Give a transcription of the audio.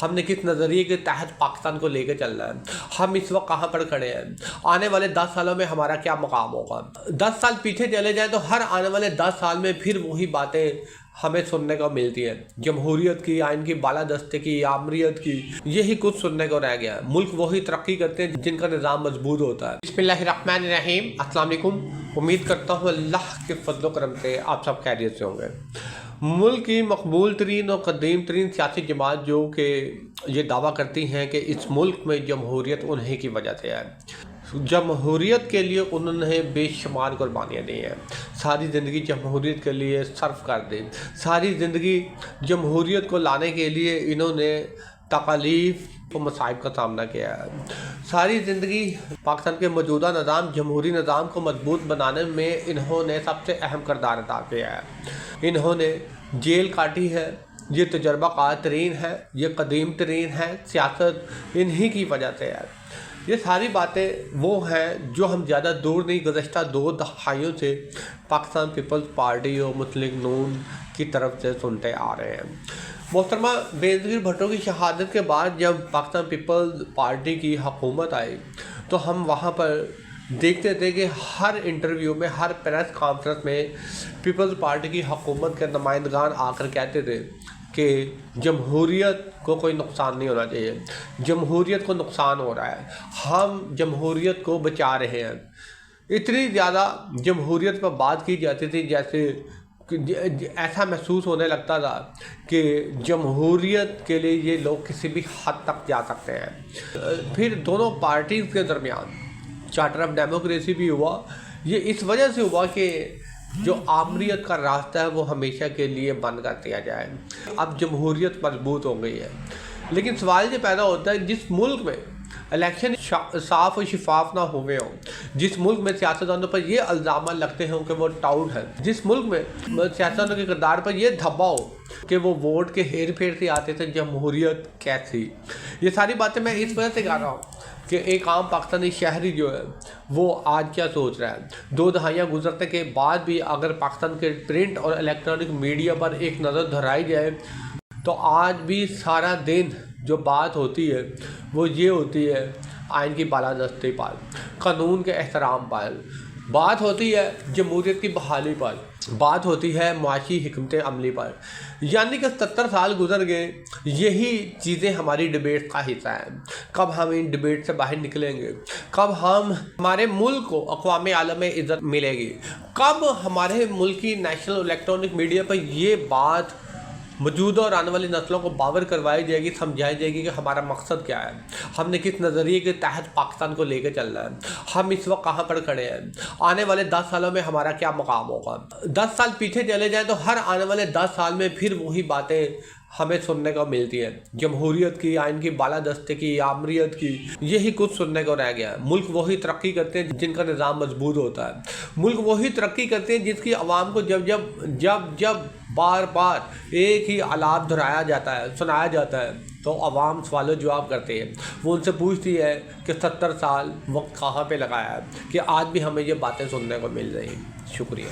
ہم نے کس نظریے کے تحت پاکستان کو لے کے چلنا ہے, ہم اس وقت کہاں پر کھڑے ہیں, آنے والے 10 سالوں میں ہمارا کیا مقام ہوگا. 10 سال پیچھے چلے جائیں تو ہر آنے والے 10 سال میں پھر وہی باتیں ہمیں سننے کو ملتی ہے. جمہوریت کی, آئین کی بالادستی کی, آمریت کی, یہی کچھ سننے کو رہ گیا ہے. ملک وہی ترقی کرتے ہیں جن کا نظام مضبوط ہوتا ہے. بسم اللہ الرحمن الرحیم. السلام علیکم. امید کرتا ہوں اللہ کے فضل و کرم سے آپ سب خیریت سے ہوں گے. ملک کی مقبول ترین اور قدیم ترین سیاسی جماعت جو کہ یہ دعویٰ کرتی ہیں کہ اس ملک میں جمہوریت انہی کی وجہ سے ہے. جمہوریت کے لیے انہوں نے بے شمار قربانیاں دی ہیں, ساری زندگی جمہوریت کے لیے صرف کر دی, ساری زندگی جمہوریت کو لانے کے لیے انہوں نے تکالیف و مصائب کا سامنا کیا ہے. ساری زندگی پاکستان کے موجودہ نظام, جمہوری نظام کو مضبوط بنانے میں انہوں نے سب سے اہم کردار ادا کیا ہے. انہوں نے جیل کاٹی ہے, یہ تجربہ کار ترین ہے, یہ قدیم ترین ہے, سیاست انہی کی وجہ سے ہے. یہ ساری باتیں وہ ہیں جو ہم زیادہ دور نہیں, گزشتہ 2 دہائیوں سے پاکستان پیپلز پارٹی اور مسلم لیگ نون کی طرف سے سنتے آ رہے ہیں. محترمہ بینظیر بھٹو کی شہادت کے بعد جب پاکستان پیپلز پارٹی کی حکومت آئی تو ہم وہاں پر دیکھتے تھے کہ ہر انٹرویو میں, ہر پریس کانفرنس میں پیپلز پارٹی کی حکومت کے نمائندگان آ کر کہتے تھے کہ جمہوریت کو کوئی نقصان نہیں ہونا چاہیے, جمہوریت کو نقصان ہو رہا ہے, ہم جمہوریت کو بچا رہے ہیں. اتنی زیادہ جمہوریت پر بات کی جاتی تھی جیسے ایسا محسوس ہونے لگتا تھا کہ جمہوریت کے لیے یہ لوگ کسی بھی حد تک جا سکتے ہیں. پھر دونوں پارٹیز کے درمیان چارٹر آف ڈیموکریسی بھی ہوا. یہ اس وجہ سے ہوا کہ جو آمریت کا راستہ ہے وہ ہمیشہ کے لیے بند کر دیا جائے. اب جمہوریت مضبوط ہو گئی ہے, لیکن سوال یہ پیدا ہوتا ہے جس ملک میں الیکشن صاف و شفاف نہ ہوئے ہوں, جس ملک میں سیاستدانوں پر یہ الزامات لگتے ہوں کہ وہ ٹاؤٹ ہے, جس ملک میں سیاستدانوں کے کردار پر یہ دھبا ہو کہ وہ ووٹ کے ہیر پھیر سے آتے تھے, جمہوریت کیسی. یہ ساری باتیں میں اس وجہ سے کہہ رہا ہوں کہ ایک عام پاکستانی شہری جو ہے وہ آج کیا سوچ رہا ہے. 2 دہائیاں گزرنے کے بعد بھی اگر پاکستان کے پرنٹ اور الیکٹرانک میڈیا پر ایک نظر دہرائی جائے تو آج بھی سارا دن جو بات ہوتی ہے وہ یہ ہوتی ہے آئین کی بالادستی پر, قانون کے احترام پر, بات ہوتی ہے جمہوریت کی بحالی پر, بات ہوتی ہے معاشی حکمت عملی پر. یعنی کہ 70 سال گزر گئے, یہی چیزیں ہماری ڈیبیٹ کا حصہ ہیں. کب ہم ان ڈیبیٹ سے باہر نکلیں گے, کب ہمارے ملک کو اقوام عالم میں عزت ملے گی, کب ہمارے ملک کی نیشنل الیکٹرانک میڈیا پر یہ بات موجودہ اور آنے والی نسلوں کو باور کروائی جائے گی, سمجھائی جائے گی کہ ہمارا مقصد کیا ہے, ہم نے کس نظریے کے تحت پاکستان کو لے کے چلنا ہے, ہم اس وقت کہاں پر کھڑے ہیں, آنے والے 10 سالوں میں ہمارا کیا مقام ہوگا. 10 سال پیچھے چلے جائیں تو ہر آنے والے 10 سال میں پھر وہی باتیں ہمیں سننے کو ملتی ہے. جمہوریت کی, آئین کی بالادستی کی, آمریت کی, یہی کچھ سننے کو رہ گیا ہے. ملک وہی ترقی کرتے ہیں جن کا نظام مضبوط ہوتا ہے. ملک وہی ترقی کرتے ہیں جس کی عوام کو جب بار بار ایک ہی آلات دہرایا جاتا ہے, سنایا جاتا ہے تو عوام سوال و جواب کرتے ہیں. وہ ان سے پوچھتی ہے کہ 70 سال وقت کہاں پہ لگایا ہے کہ آج بھی ہمیں یہ باتیں سننے کو مل رہی ہیں. شکریہ.